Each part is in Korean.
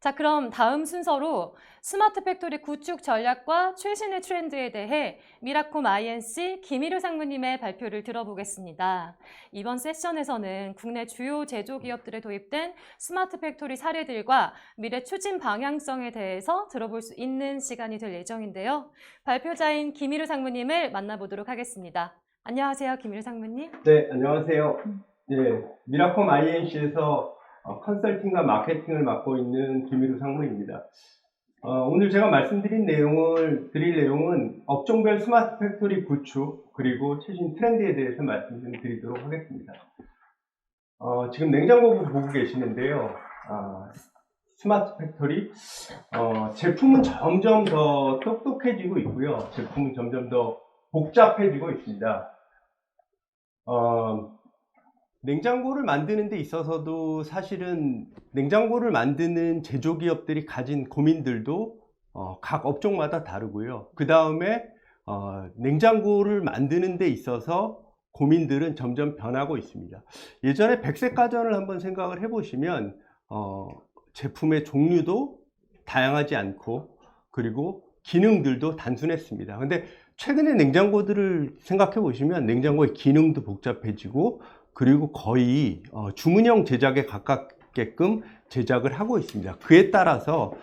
자, 그럼 다음 순서로 스마트 팩토리 구축 전략과 최신의 트렌드에 대해 미라콤 INC 김일우 상무님의 발표를 들어보겠습니다. 이번 세션에서는 국내 주요 제조기업들에 도입된 스마트 팩토리 사례들과 미래 추진 방향성에 대해서 들어볼 수 있는 시간이 될 예정인데요. 발표자인 김일우 상무님을 만나보도록 하겠습니다. 안녕하세요, 김일우 상무님. 네, 안녕하세요. 네, 미라콤 INC에서 컨설팅과 마케팅을 맡고 있는 김일우 상무입니다. 오늘 제가 말씀드릴 내용은 업종별 스마트 팩토리 구축 그리고 최신 트렌드에 대해서 말씀드리도록 하겠습니다. 지금 냉장고 보고 계시는데요. 스마트 팩토리 제품은 점점 더 똑똑해지고 있고요. 제품은 점점 더 복잡해지고 있습니다. 냉장고를 만드는 데 있어서도 사실은 냉장고를 만드는 제조기업들이 가진 고민들도 각 업종마다 다르고요. 그 다음에 냉장고를 만드는 데 있어서 고민들은 점점 변하고 있습니다. 예전에 백색가전을 한번 생각을 해보시면 제품의 종류도 다양하지 않고 그리고 기능들도 단순했습니다. 근데 최근에 냉장고들을 생각해 보시면 냉장고의 기능도 복잡해지고 그리고 거의 주문형 제작에 가깝게끔 제작을 하고 있습니다. 그에 따라서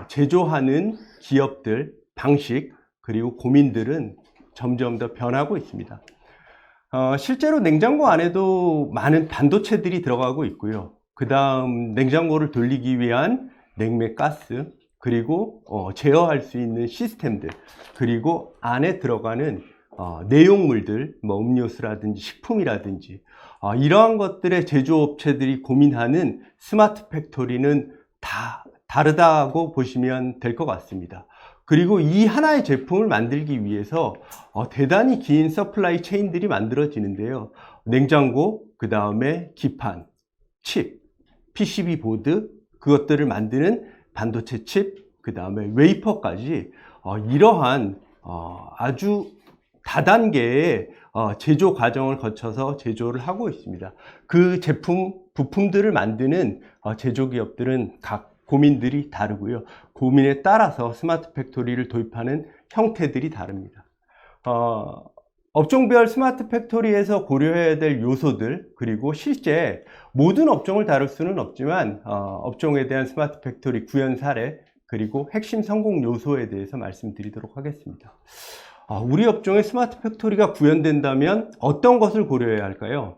제조하는 기업들 방식 그리고 고민들은 점점 더 변하고 있습니다. 실제로 냉장고 안에도 많은 반도체들이 들어가고 있고요. 그 다음 냉장고를 돌리기 위한 냉매 가스 그리고 제어할 수 있는 시스템들 그리고 안에 들어가는 내용물들 뭐 음료수라든지 식품이라든지 이러한 것들의 제조업체들이 고민하는 스마트 팩토리는 다 다르다고 보시면 될 것 같습니다. 그리고 이 하나의 제품을 만들기 위해서 대단히 긴 서플라이 체인들이 만들어지는데요. 냉장고, 그 다음에 기판, 칩, PCB 보드 그것들을 만드는 반도체 칩, 그 다음에 웨이퍼까지 이러한 아주 다단계의 제조 과정을 거쳐서 제조를 하고 있습니다. 그 제품, 부품들을 만드는 제조기업들은 각 고민들이 다르고요. 고민에 따라서 스마트 팩토리를 도입하는 형태들이 다릅니다. 업종별 스마트 팩토리에서 고려해야 될 요소들 그리고 실제 모든 업종을 다룰 수는 없지만 업종에 대한 스마트 팩토리 구현 사례 그리고 핵심 성공 요소에 대해서 말씀드리도록 하겠습니다. 우리 업종의 스마트 팩토리가 구현된다면 어떤 것을 고려해야 할까요?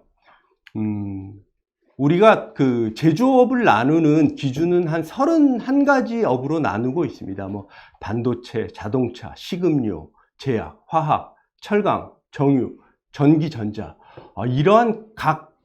우리가 그 제조업을 나누는 기준은 한 31가지 업으로 나누고 있습니다. 뭐 반도체, 자동차, 식음료, 제약, 화학, 철강, 정유, 전기, 전자 이러한 각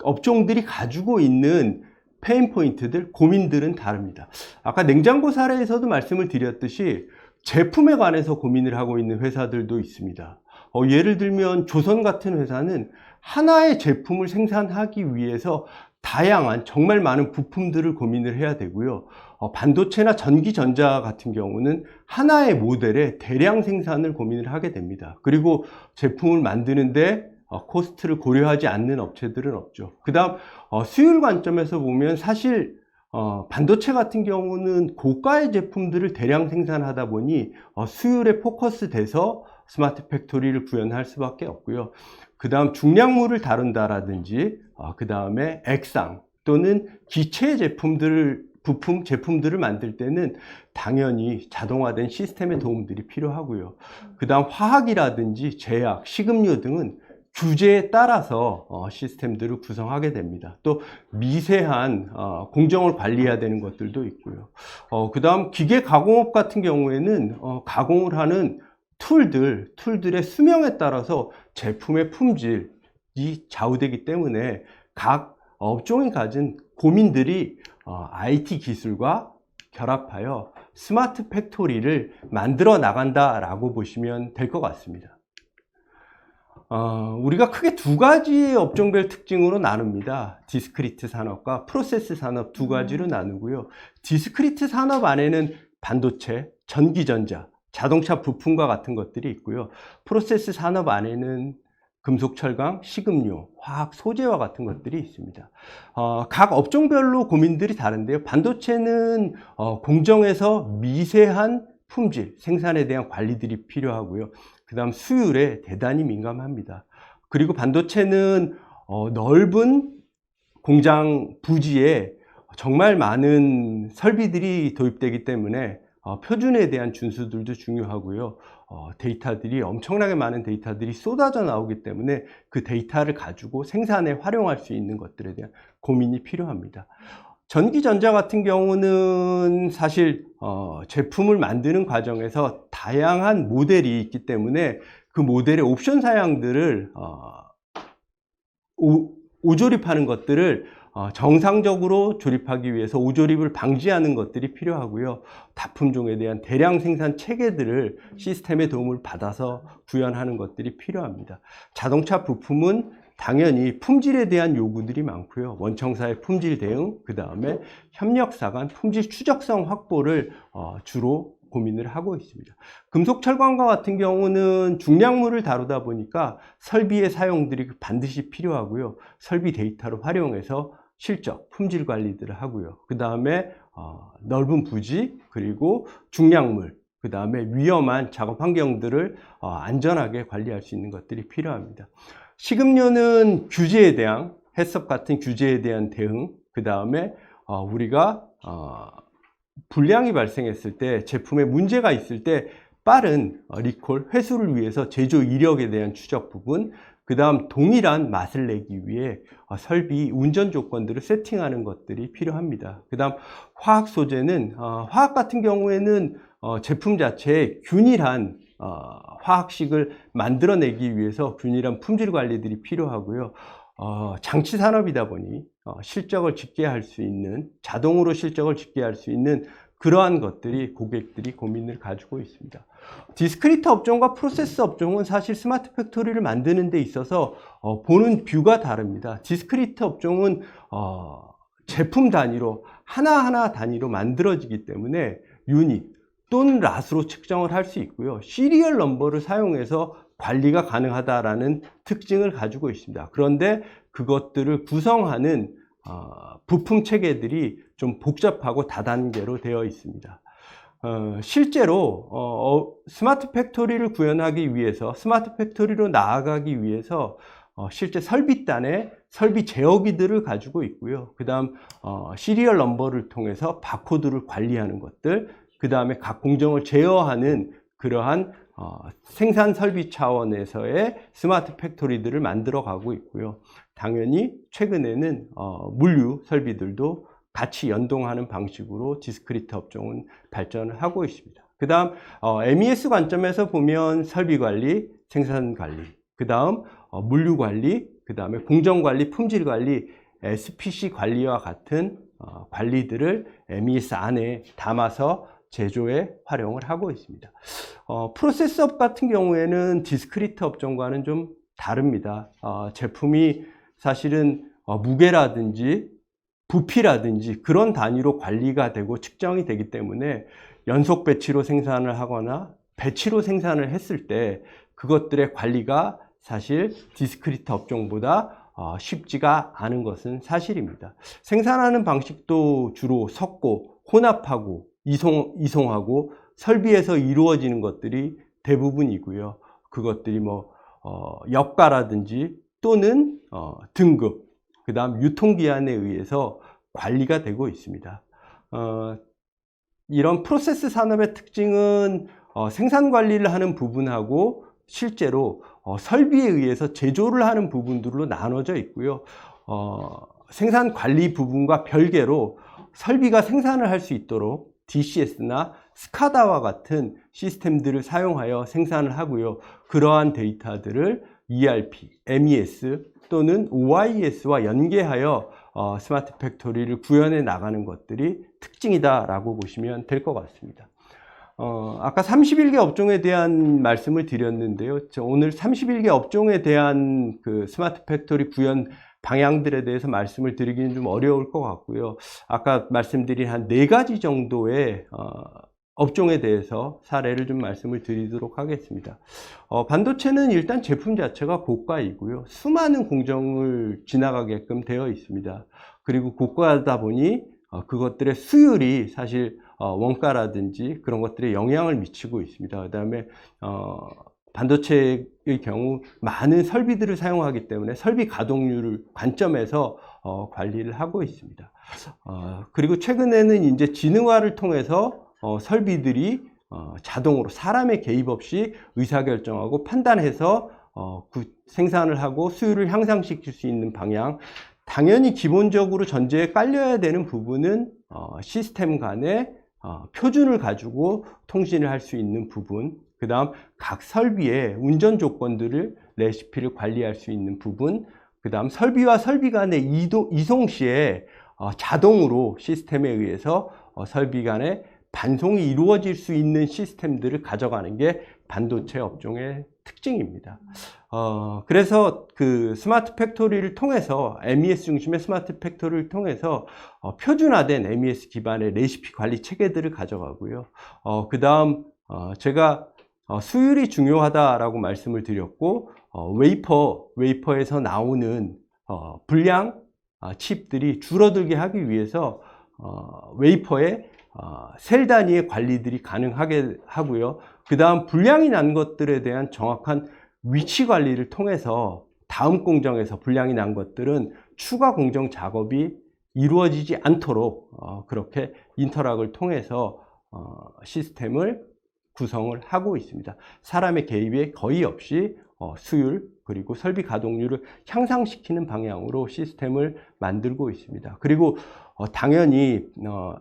업종들이 가지고 있는 페인 포인트들, 고민들은 다릅니다. 아까 냉장고 사례에서도 말씀을 드렸듯이 제품에 관해서 고민을 하고 있는 회사들도 있습니다. 예를 들면 조선 같은 회사는 하나의 제품을 생산하기 위해서 다양한 정말 많은 부품들을 고민을 해야 되고요. 반도체나 전기전자 같은 경우는 하나의 모델의 대량 생산을 고민을 하게 됩니다. 그리고 제품을 만드는데 코스트를 고려하지 않는 업체들은 없죠. 그 다음 수율 관점에서 보면 사실 반도체 같은 경우는 고가의 제품들을 대량 생산하다 보니 수율에 포커스 돼서 스마트 팩토리를 구현할 수밖에 없고요. 그 다음 중량물을 다룬다라든지 그 다음에 액상 또는 기체 제품들을 만들 때는 당연히 자동화된 시스템의 도움들이 필요하고요. 그 다음 화학이라든지 제약, 식음료 등은 규제에 따라서 시스템들을 구성하게 됩니다. 또 미세한 공정을 관리해야 되는 것들도 있고요. 그 다음 기계 가공업 같은 경우에는 가공을 하는 툴들의 수명에 따라서 제품의 품질이 좌우되기 때문에 각 업종이 가진 고민들이 IT 기술과 결합하여 스마트 팩토리를 만들어 나간다라고 보시면 될 것 같습니다. 우리가 크게 두 가지의 업종별 특징으로 나눕니다. 디스크리트 산업과 프로세스 산업 두 가지로 나누고요. 디스크리트 산업 안에는 반도체, 전기전자, 자동차 부품과 같은 것들이 있고요. 프로세스 산업 안에는 금속, 철강, 식음료, 화학, 소재와 같은 것들이 있습니다. 각 업종별로 고민들이 다른데요. 반도체는 공정에서 미세한 품질, 생산에 대한 관리들이 필요하고요. 그 다음 수율에 대단히 민감합니다. 그리고 반도체는 넓은 공장 부지에 정말 많은 설비들이 도입되기 때문에 표준에 대한 준수들도 중요하고요. 데이터들이 엄청나게 많은 데이터들이 쏟아져 나오기 때문에 그 데이터를 가지고 생산에 활용할 수 있는 것들에 대한 고민이 필요합니다. 전기전자 같은 경우는 사실 제품을 만드는 과정에서 다양한 모델이 있기 때문에 그 모델의 옵션 사양들을 오조립하는 것들을 정상적으로 조립하기 위해서 오조립을 방지하는 것들이 필요하고요. 다품종에 대한 대량 생산 체계들을 시스템의 도움을 받아서 구현하는 것들이 필요합니다. 자동차 부품은 당연히 품질에 대한 요구들이 많고요. 원청사의 품질 대응, 그 다음에 협력사 간 품질 추적성 확보를 주로 고민을 하고 있습니다. 금속, 철강과 같은 경우는 중량물을 다루다 보니까 설비의 사용들이 반드시 필요하고요. 설비 데이터를 활용해서 실적, 품질 관리들을 하고요. 그 다음에 넓은 부지, 그리고 중량물, 그 다음에 위험한 작업 환경들을 안전하게 관리할 수 있는 것들이 필요합니다. 식음료는 규제에 대한, 해썹 같은 규제에 대한 대응, 그 다음에 우리가 불량이 발생했을 때, 제품에 문제가 있을 때 빠른 리콜, 회수를 위해서 제조 이력에 대한 추적 부분, 그 다음 동일한 맛을 내기 위해 설비 운전 조건들을 세팅하는 것들이 필요합니다. 그 다음 화학 소재는 화학 같은 경우에는 제품 자체에 균일한 화학식을 만들어내기 위해서 균일한 품질 관리들이 필요하고요. 장치 산업이다 보니 실적을 짓게 할 수 있는, 자동으로 실적을 짓게 할 수 있는 그러한 것들이 고객들이 고민을 가지고 있습니다. 디스크리트 업종과 프로세스 업종은 사실 스마트 팩토리를 만드는 데 있어서 보는 뷰가 다릅니다. 디스크리트 업종은 제품 단위로 하나하나 단위로 만들어지기 때문에 유닛 또는 랏으로 측정을 할 수 있고요. 시리얼 넘버를 사용해서 관리가 가능하다라는 특징을 가지고 있습니다. 그런데 그것들을 구성하는 부품 체계들이 좀 복잡하고 다단계로 되어 있습니다. 실제로 스마트 팩토리를 구현하기 위해서, 스마트 팩토리로 나아가기 위해서 실제 설비단에 설비 제어기들을 가지고 있고요. 그 다음 시리얼 넘버를 통해서 바코드를 관리하는 것들, 그 다음에 각 공정을 제어하는 그러한 생산 설비 차원에서의 스마트 팩토리들을 만들어 가고 있고요. 당연히 최근에는 물류 설비들도 같이 연동하는 방식으로 디스크리트 업종은 발전을 하고 있습니다. 그 다음 MES 관점에서 보면 설비 관리, 생산 관리, 그 다음 물류 관리, 그 다음에 공정 관리, 품질 관리, SPC 관리와 같은 관리들을 MES 안에 담아서 제조에 활용을 하고 있습니다. 프로세스업 같은 경우에는 디스크리트 업종과는 좀 다릅니다. 제품이 사실은 무게라든지 부피라든지 그런 단위로 관리가 되고 측정이 되기 때문에 연속 배치로 생산을 하거나 배치로 생산을 했을 때 그것들의 관리가 사실 디스크리트 업종보다 쉽지가 않은 것은 사실입니다. 생산하는 방식도 주로 섞고 혼합하고 이송하고 설비에서 이루어지는 것들이 대부분이고요. 그것들이 역가라든지 또는 등급, 그 다음 유통기한에 의해서 관리가 되고 있습니다. 이런 프로세스 산업의 특징은 생산 관리를 하는 부분하고 실제로 설비에 의해서 제조를 하는 부분들로 나눠져 있고요. 생산 관리 부분과 별개로 설비가 생산을 할 수 있도록 DCS나 스카다와 같은 시스템들을 사용하여 생산을 하고요. 그러한 데이터들을 ERP, MES 또는 OIS와 연계하여 스마트 팩토리를 구현해 나가는 것들이 특징이다라고 보시면 될 것 같습니다. 아까 31개 업종에 대한 말씀을 드렸는데요. 오늘 31개 업종에 대한 그 스마트 팩토리 구현 방향들에 대해서 말씀을 드리기는 좀 어려울 것 같고요. 아까 말씀드린 한 4가지 정도의 업종에 대해서 사례를 좀 말씀을 드리도록 하겠습니다. 반도체는 일단 제품 자체가 고가이고요. 수많은 공정을 지나가게끔 되어 있습니다. 그리고 고가다 보니 그것들의 수율이 사실 원가라든지 그런 것들에 영향을 미치고 있습니다. 그 다음에 반도체의 경우 많은 설비들을 사용하기 때문에 설비 가동률을 관점에서 관리를 하고 있습니다. 그리고 최근에는 이제 지능화를 통해서 설비들이 자동으로 사람의 개입 없이 의사결정하고 판단해서 생산을 하고 수율을 향상시킬 수 있는 방향. 당연히 기본적으로 전제에 깔려야 되는 부분은 시스템 간의 표준을 가지고 통신을 할 수 있는 부분, 그 다음 각 설비의 운전 조건들을 레시피를 관리할 수 있는 부분, 그 다음 설비와 설비 간의 이송 시에 자동으로 시스템에 의해서 설비 간의 반송이 이루어질 수 있는 시스템들을 가져가는 게 반도체 업종의 특징입니다. 그래서 그 스마트 팩토리를 통해서 MES 중심의 스마트 팩토리를 통해서 표준화된 MES 기반의 레시피 관리 체계들을 가져가고요. 그 다음 제가 수율이 중요하다라고 말씀을 드렸고 웨이퍼에서 나오는 불량 칩들이 줄어들게 하기 위해서 웨이퍼의 셀 단위의 관리들이 가능하게 하고요. 그 다음 불량이 난 것들에 대한 정확한 위치 관리를 통해서 다음 공정에서 불량이 난 것들은 추가 공정 작업이 이루어지지 않도록 그렇게 인터락을 통해서 시스템을 구성을 하고 있습니다. 사람의 개입이 거의 없이 수율 그리고 설비 가동률을 향상시키는 방향으로 시스템을 만들고 있습니다. 그리고 당연히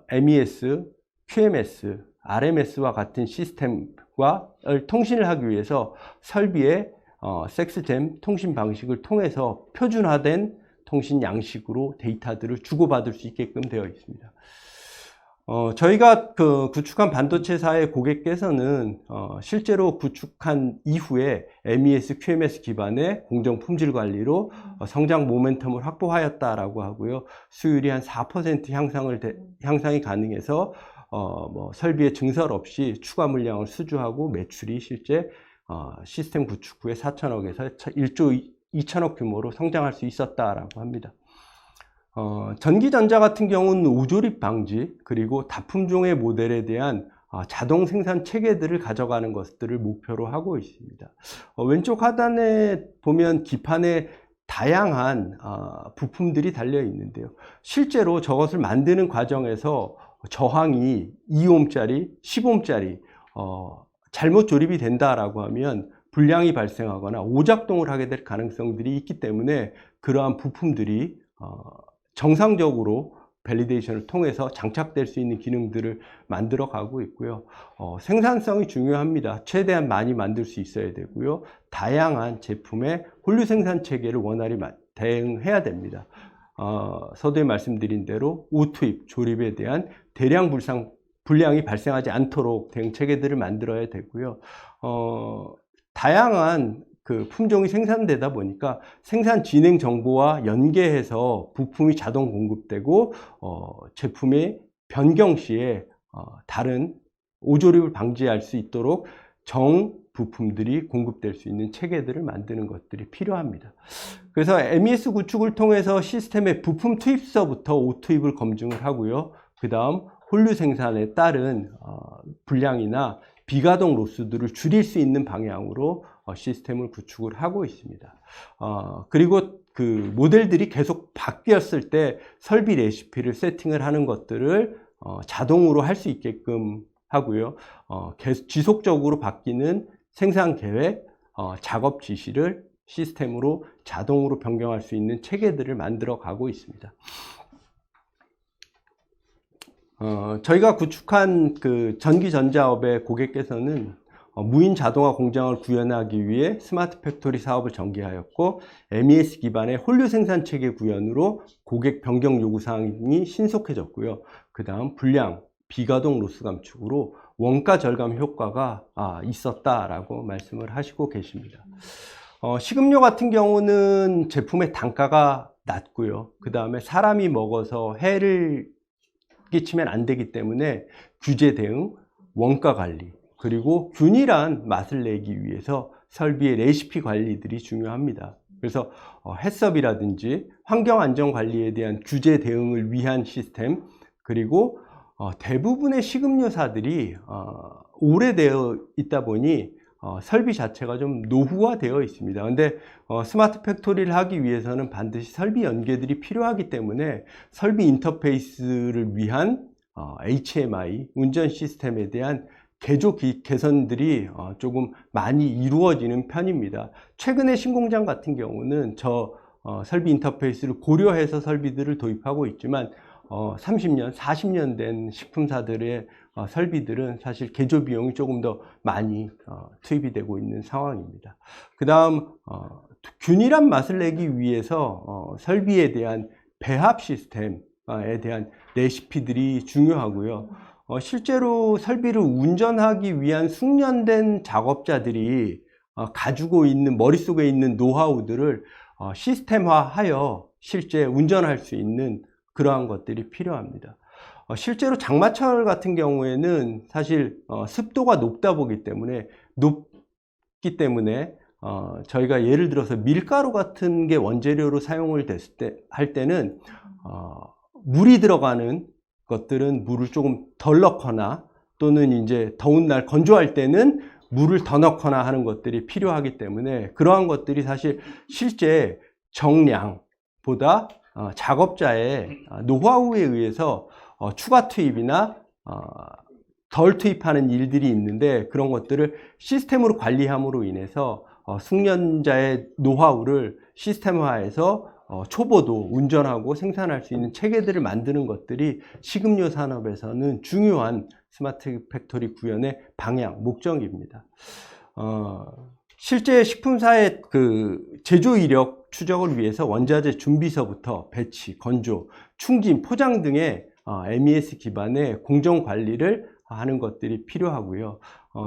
MES, QMS, RMS와 같은 시스템과 통신을 하기 위해서 설비의 섹스잼 통신 방식을 통해서 표준화된 통신 양식으로 데이터들을 주고받을 수 있게끔 되어 있습니다. 저희가 구축한 반도체사의 고객께서는 실제로 구축한 이후에 MES, QMS 기반의 공정 품질 관리로 성장 모멘텀을 확보하였다라고 하고요. 수율이 한 4% 향상이 가능해서 설비의 증설 없이 추가 물량을 수주하고 매출이 실제 시스템 구축 후에 4천억에서 1조 2천억 규모로 성장할 수 있었다라고 합니다. 전기전자 같은 경우는 오조립 방지 그리고 다품종의 모델에 대한 자동 생산 체계들을 가져가는 것들을 목표로 하고 있습니다. 왼쪽 하단에 보면 기판에 다양한 부품들이 달려 있는데요. 실제로 저것을 만드는 과정에서 저항이 2ohm짜리, 10ohm짜리 잘못 조립이 된다라고 하면 불량이 발생하거나 오작동을 하게 될 가능성들이 있기 때문에 그러한 부품들이 정상적으로 밸리데이션을 통해서 장착될 수 있는 기능들을 만들어 가고 있고요. 생산성이 중요합니다. 최대한 많이 만들 수 있어야 되고요. 다양한 제품의 홀류 생산 체계를 원활히 대응해야 됩니다. 서두에 말씀드린 대로 오투입, 조립에 대한 대량 불량이 발생하지 않도록 대응 체계들을 만들어야 되고요. 다양한 품종이 생산되다 보니까 생산 진행 정보와 연계해서 부품이 자동 공급되고 제품의 변경 시에 다른 오조립을 방지할 수 있도록 정 부품들이 공급될 수 있는 체계들을 만드는 것들이 필요합니다. 그래서 MES 구축을 통해서 시스템의 부품 투입서부터 오투입을 검증을 하고요. 그 다음 홀류 생산에 따른 불량이나 비가동 로스들을 줄일 수 있는 방향으로 시스템을 구축을 하고 있습니다. 그리고 그 모델들이 계속 바뀌었을 때 설비 레시피를 세팅을 하는 것들을 자동으로 할 수 있게끔 하고요. 지속적으로 바뀌는 생산 계획, 작업 지시를 시스템으로 자동으로 변경할 수 있는 체계들을 만들어 가고 있습니다. 저희가 구축한 그 전기전자업의 고객께서는 무인 자동화 공장을 구현하기 위해 스마트 팩토리 사업을 전개하였고 MES 기반의 홀류 생산 체계 구현으로 고객 변경 요구 사항이 신속해졌고요. 그 다음 불량, 비가동 로스 감축으로 원가 절감 효과가 있었다라고 말씀을 하시고 계십니다. 식음료 같은 경우는 제품의 단가가 낮고요. 그 다음에 사람이 먹어서 해를 끼치면 안 되기 때문에 규제 대응, 원가 관리, 그리고 균일한 맛을 내기 위해서 설비의 레시피 관리들이 중요합니다. 그래서 해썹이라든지 환경 안전 관리에 대한 규제 대응을 위한 시스템, 그리고 대부분의 식음료사들이 오래되어 있다 보니 설비 자체가 좀 노후화되어 있습니다. 근데 스마트 팩토리를 하기 위해서는 반드시 설비 연계들이 필요하기 때문에 설비 인터페이스를 위한 HMI, 운전 시스템에 대한 개조 개선들이 조금 많이 이루어지는 편입니다. 최근에 신공장 같은 경우는 설비 인터페이스를 고려해서 설비들을 도입하고 있지만 30년, 40년 된 식품사들의 설비들은 사실 개조 비용이 조금 더 많이 투입이 되고 있는 상황입니다. 그 다음 균일한 맛을 내기 위해서 설비에 대한 배합 시스템에 대한 레시피들이 중요하고요. 실제로 설비를 운전하기 위한 숙련된 작업자들이 가지고 있는 머릿속에 있는 노하우들을 시스템화하여 실제 운전할 수 있는 그러한 것들이 필요합니다. 실제로 장마철 같은 경우에는 사실 습도가 높기 때문에 저희가 예를 들어서 밀가루 같은 게 원재료로 사용을 할 때는 물이 들어가는 것들은 물을 조금 덜 넣거나, 또는 이제 더운 날 건조할 때는 물을 더 넣거나 하는 것들이 필요하기 때문에 그러한 것들이 사실 실제 정량보다 작업자의 노하우에 의해서 추가 투입이나 덜 투입하는 일들이 있는데, 그런 것들을 시스템으로 관리함으로 인해서 숙련자의 노하우를 시스템화해서 초보도 운전하고 생산할 수 있는 체계들을 만드는 것들이 식음료 산업에서는 중요한 스마트 팩토리 구현의 방향, 목적입니다. 실제 식품사의 제조 이력 추적을 위해서 원자재 준비서부터 배치, 건조, 충진, 포장 등의 MES 기반의 공정 관리를 하는 것들이 필요하고요.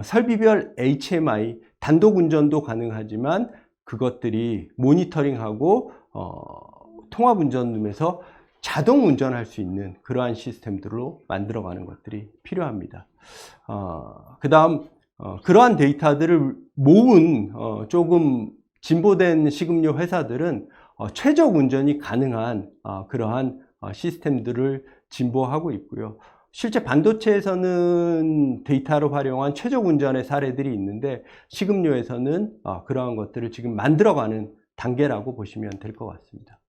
설비별 HMI, 단독 운전도 가능하지만 그것들이 모니터링하고 통합 운전룸에서 자동 운전할 수 있는 그러한 시스템들로 만들어가는 것들이 필요합니다. 그 다음 그러한 데이터들을 모은 조금 진보된 식음료 회사들은 최적 운전이 가능한 그러한 시스템들을 진보하고 있고요. 실제 반도체에서는 데이터를 활용한 최적 운전의 사례들이 있는데, 식음료에서는 그러한 것들을 지금 만들어가는 단계라고 보시면 될 것 같습니다.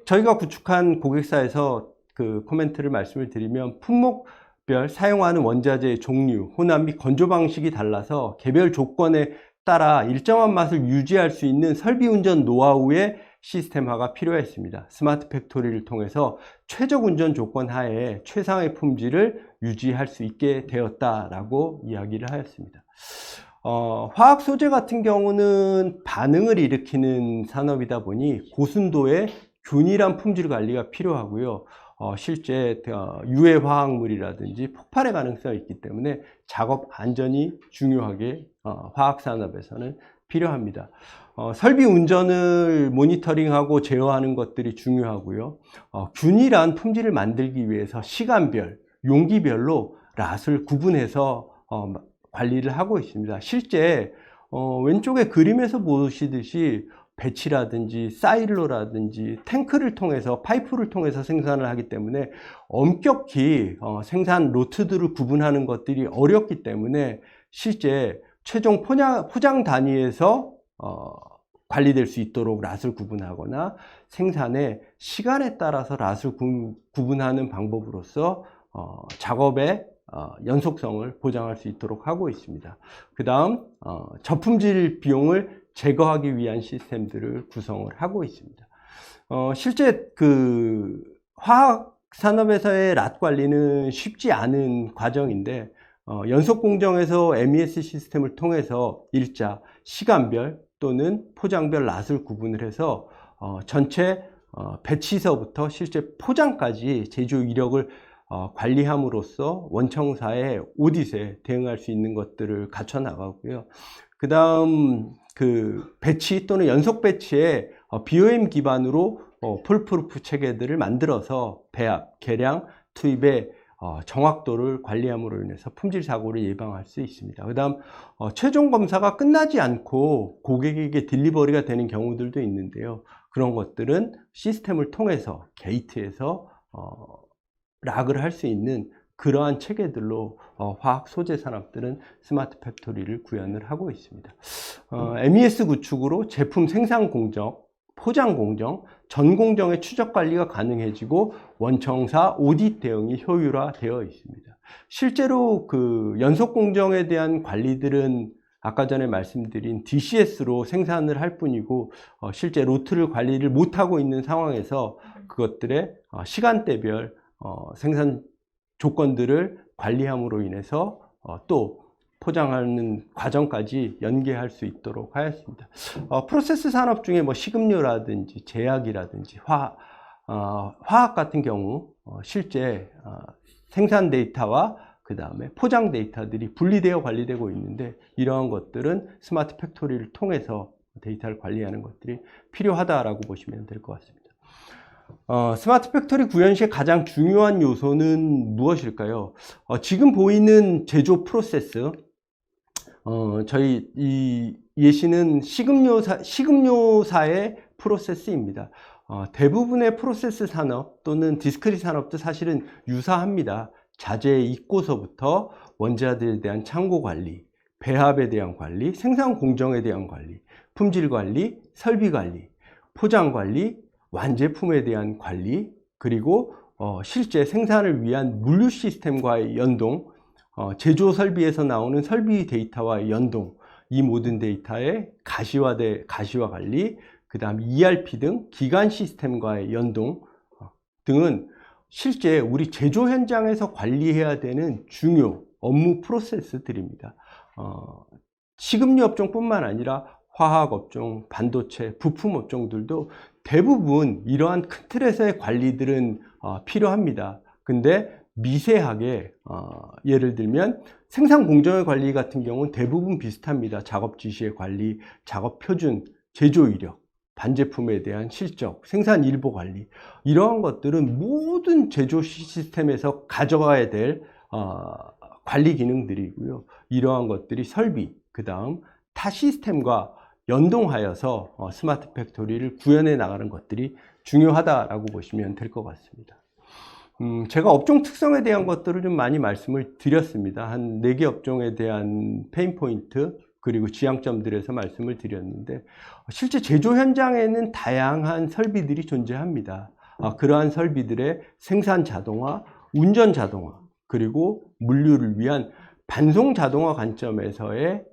저희가 구축한 고객사에서 그 코멘트를 말씀을 드리면, 품목별 사용하는 원자재의 종류, 혼합 및 건조 방식이 달라서 개별 조건에 따라 일정한 맛을 유지할 수 있는 설비 운전 노하우의 시스템화가 필요했습니다. 스마트 팩토리를 통해서 최적 운전 조건 하에 최상의 품질을 유지할 수 있게 되었다라고 이야기를 하였습니다. 화학 소재 같은 경우는 반응을 일으키는 산업이다 보니 고순도의 균일한 품질 관리가 필요하고요. 실제 유해 화학물이라든지 폭발의 가능성이 있기 때문에 작업 안전이 중요하게 화학 산업에서는 필요합니다. 설비 운전을 모니터링하고 제어하는 것들이 중요하고요. 균일한 품질을 만들기 위해서 시간별, 용기별로 랏을 구분해서 관리를 하고 있습니다. 실제 왼쪽에 그림에서 보시듯이 배치라든지 사일로라든지 탱크를 통해서, 파이프를 통해서 생산을 하기 때문에 엄격히 생산 로트들을 구분하는 것들이 어렵기 때문에 실제 최종 포장 단위에서 관리될 수 있도록 랏을 구분하거나 생산의 시간에 따라서 랏을 구분하는 방법으로서 작업의 연속성을 보장할 수 있도록 하고 있습니다. 그 다음 저품질 비용을 제거하기 위한 시스템들을 구성을 하고 있습니다. 실제 화학 산업에서의 랏 관리는 쉽지 않은 과정인데, 연속 공정에서 MES 시스템을 통해서 일자, 시간별 또는 포장별 랏을 구분을 해서 전체 배치서부터 실제 포장까지 제조 이력을 관리함으로써 원청사의 오디트에 대응할 수 있는 것들을 갖춰 나가고요. 그 다음 배치 또는 연속 배치에 BOM 기반으로 폴프루프 체계들을 만들어서 배합, 계량, 투입에 정확도를 관리함으로 인해서 품질 사고를 예방할 수 있습니다. 그 다음 최종 검사가 끝나지 않고 고객에게 딜리버리가 되는 경우들도 있는데요. 그런 것들은 시스템을 통해서 게이트에서 락을 할 수 있는 그러한 체계들로 화학 소재 산업들은 스마트 팩토리를 구현을 하고 있습니다. MES 구축으로 제품 생산 공정, 포장 공정, 전 공정의 추적 관리가 가능해지고 원청사 오디트 대응이 효율화되어 있습니다. 실제로 그 연속 공정에 대한 관리들은 아까 전에 말씀드린 DCS로 생산을 할 뿐이고 실제 로트를 관리를 못하고 있는 상황에서 그것들의 시간대별 생산 조건들을 관리함으로 인해서 또 포장하는 과정까지 연계할 수 있도록 하였습니다. 프로세스 산업 중에 뭐 식음료라든지 제약이라든지 화학 같은 경우 실제 생산 데이터와 그 다음에 포장 데이터들이 분리되어 관리되고 있는데 이러한 것들은 스마트 팩토리를 통해서 데이터를 관리하는 것들이 필요하다라고 보시면 될 것 같습니다. 스마트 팩토리 구현 시에 가장 중요한 요소는 무엇일까요? 지금 보이는 제조 프로세스, 저희 이 예시는 식음료사의 프로세스입니다. 대부분의 프로세스 산업 또는 디스크릿 산업도 사실은 유사합니다. 자재의 입고서부터 원자들에 대한 창고 관리, 배합에 대한 관리, 생산 공정에 대한 관리, 품질 관리, 설비 관리, 포장 관리, 완제품에 대한 관리, 그리고 실제 생산을 위한 물류 시스템과의 연동, 제조 설비에서 나오는 설비 데이터와의 연동, 이 모든 데이터의 가시화 관리, 그 다음 ERP 등 기간 시스템과의 연동 등은 실제 우리 제조 현장에서 관리해야 되는 중요 업무 프로세스들입니다. 식음료 업종뿐만 아니라 화학 업종, 반도체, 부품 업종들도 대부분 이러한 큰 틀에서의 관리들은 필요합니다. 근데 미세하게 예를 들면 생산 공정의 관리 같은 경우는 대부분 비슷합니다. 작업 지시의 관리, 작업 표준, 제조 이력, 반제품에 대한 실적, 생산 일보 관리, 이러한 것들은 모든 제조 시스템에서 가져가야 될 관리 기능들이고요. 이러한 것들이 설비, 그 다음 타 시스템과 연동하여서 스마트 팩토리를 구현해 나가는 것들이 중요하다라고 보시면 될 것 같습니다. 제가 업종 특성에 대한 것들을 좀 많이 말씀을 드렸습니다. 한 4개 업종에 대한 페인 포인트 그리고 지향점들에서 말씀을 드렸는데 실제 제조 현장에는 다양한 설비들이 존재합니다. 그러한 설비들의 생산 자동화, 운전 자동화, 그리고 물류를 위한 반송 자동화 관점에서의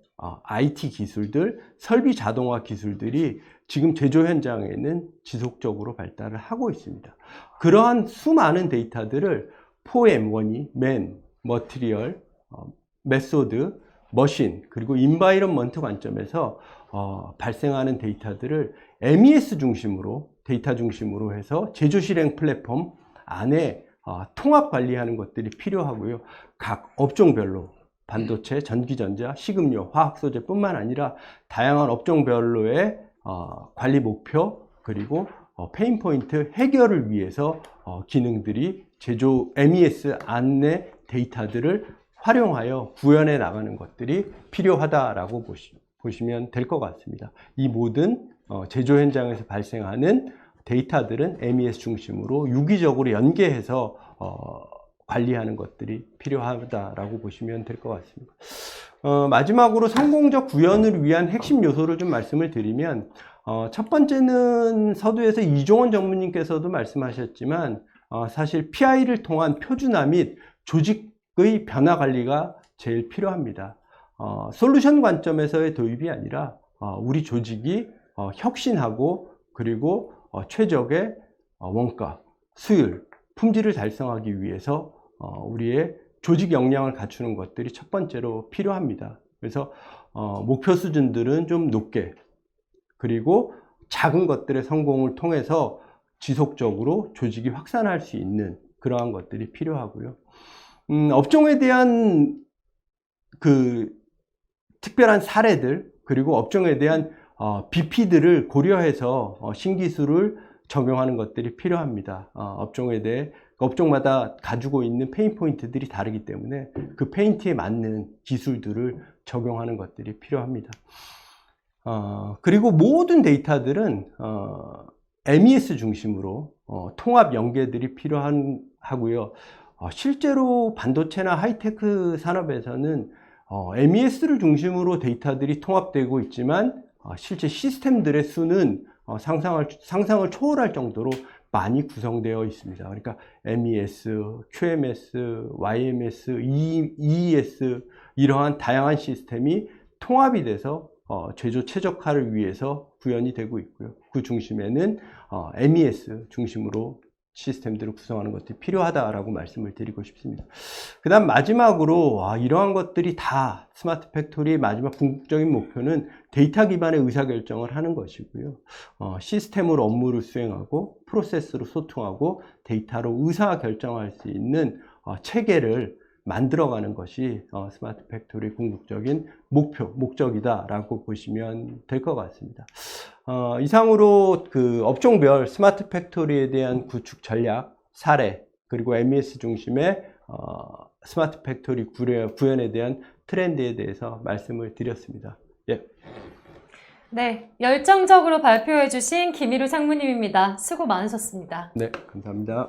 IT 기술들, 설비 자동화 기술들이 지금 제조 현장에는 지속적으로 발달을 하고 있습니다. 그러한 수많은 데이터들을 포엠, 원위, 맨, 머티리얼, 메소드, 머신, 그리고 인바이런먼트 관점에서 발생하는 데이터들을 MES 중심으로, 데이터 중심으로 해서 제조 실행 플랫폼 안에 통합 관리하는 것들이 필요하고요. 각 업종별로 반도체, 전기전자, 식음료, 화학소재뿐만 아니라 다양한 업종별로의 관리 목표 그리고 페인 포인트 해결을 위해서 기능들이 제조 MES 안내 데이터들을 활용하여 구현해 나가는 것들이 필요하다라고 보시면 될 것 같습니다. 이 모든 제조 현장에서 발생하는 데이터들은 MES 중심으로 유기적으로 연계해서 관리하는 것들이 필요하다라고 보시면 될 것 같습니다. 마지막으로 성공적 구현을 위한 핵심 요소를 좀 말씀을 드리면 첫 번째는 서두에서 이종원 전무님께서도 말씀하셨지만 사실 PI를 통한 표준화 및 조직의 변화 관리가 제일 필요합니다. 솔루션 관점에서의 도입이 아니라 우리 조직이 혁신하고 그리고 최적의 원가, 수율, 품질을 달성하기 위해서 우리의 조직 역량을 갖추는 것들이 첫 번째로 필요합니다. 그래서 목표 수준들은 좀 높게 그리고 작은 것들의 성공을 통해서 지속적으로 조직이 확산할 수 있는 그러한 것들이 필요하고요. 업종에 대한 그 특별한 사례들 그리고 업종에 대한 BP들을 고려해서 신기술을 적용하는 것들이 필요합니다. 업종에 대해 업종마다 가지고 있는 페인 포인트들이 다르기 때문에 그 페인트에 맞는 기술들을 적용하는 것들이 필요합니다. 그리고 모든 데이터들은 MES 중심으로 통합 연계들이 필요하고요. 실제로 반도체나 하이테크 산업에서는 MES를 중심으로 데이터들이 통합되고 있지만 실제 시스템들의 수는 상상을 초월할 정도로 많이 구성되어 있습니다. 그러니까 MES, QMS, YMS, EES 이러한 다양한 시스템이 통합이 돼서 제조 최적화를 위해서 구현이 되고 있고요. 그 중심에는 MES 중심으로 시스템들을 구성하는 것들이 필요하다라고 말씀을 드리고 싶습니다. 그 다음 마지막으로 이러한 것들이 다 스마트 팩토리의 마지막 궁극적인 목표는 데이터 기반의 의사결정을 하는 것이고요. 시스템으로 업무를 수행하고 프로세스로 소통하고 데이터로 의사결정할 수 있는 체계를 만들어가는 것이 스마트 팩토리의 궁극적인 목적이다라고 보시면 될 것 같습니다. 이상으로 그 업종별 스마트 팩토리에 대한 구축 전략, 사례, 그리고 MES 중심의 스마트 팩토리 구현에 대한 트렌드에 대해서 말씀을 드렸습니다. 예. 네, 열정적으로 발표해 주신 김일우 상무님입니다. 수고 많으셨습니다. 네, 감사합니다.